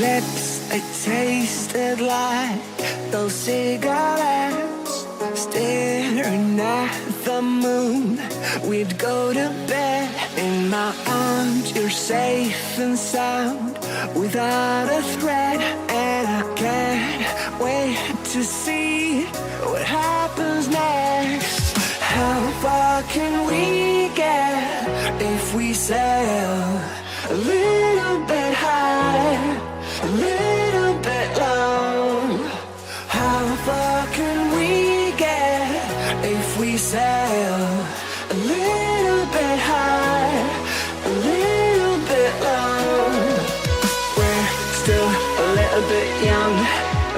lips, they tasted like those cigarettes. Staring at the moon, we'd go to bed. In my arms, you're safe and sound, without a threat. And I can't wait to see what happens next. How far can we get if we sail a little bit high, a little bit low? How far can we get if we sail a little bit high, a little bit low? We're still a little bit young,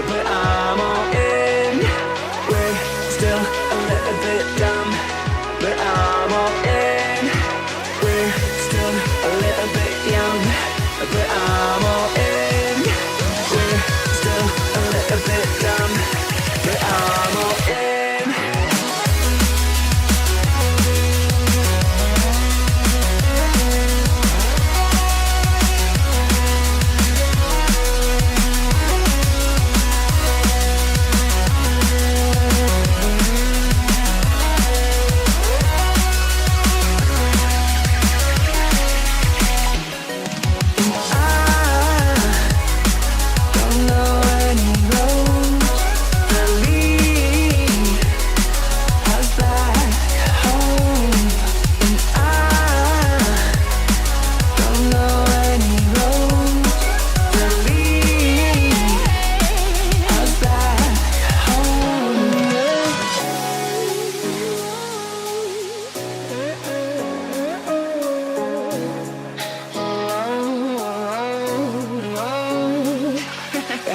but I'm all in. We're still a little bit dumb, but I'm all in. We're still a little bit young, but I'm all in. We're still a little bit dumb, but I'm all in.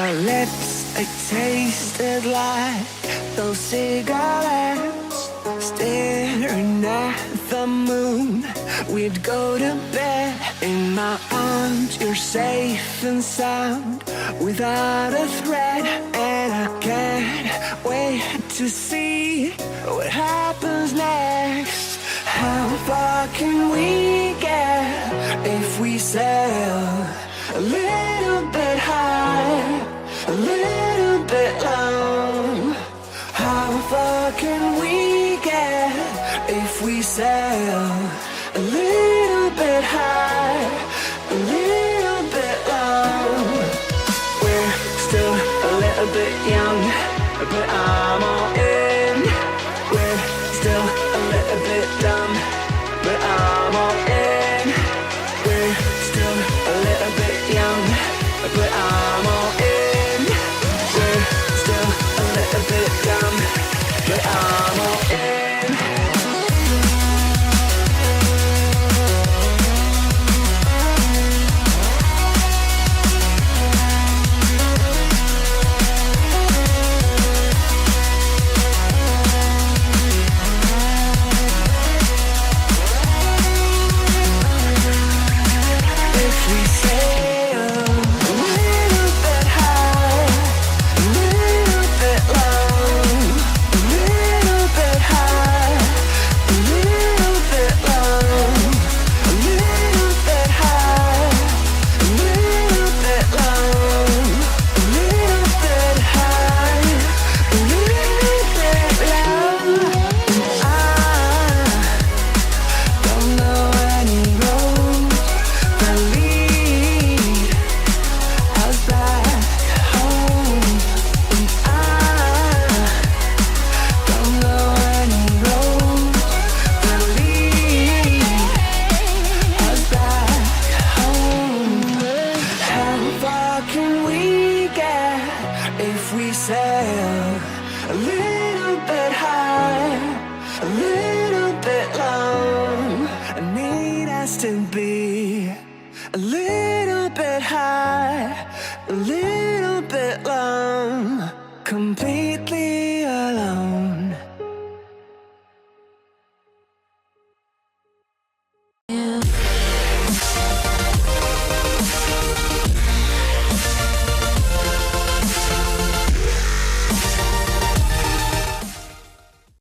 Our lips, they tasted like those cigarettes. Staring at the moon, we'd go to bed. In my arms, you're safe and sound, without a threat. And I can't wait to see what happens next. How far can we get if we sail a little bit high, a little bit low? How far can we get if we sail a little bit high, a little bit low? We're still a little bit young, but I'm all in. We're still a little bit dumb, but I'm all in. We're still a little bit young, but I'm all in. We're still a little bit dumb, but I'm all in. If we sail a little bit high, a little bit low, a little bit high, a little bit low, a little bit high, a little bit low, a little bit high, a little bit low. I don't know any roads that lead us back home, and I don't know any roads that lead us back home. How far can we get if we sail a little bit high, a little bit low? I need us to be a little bit high, a little bit low, complete.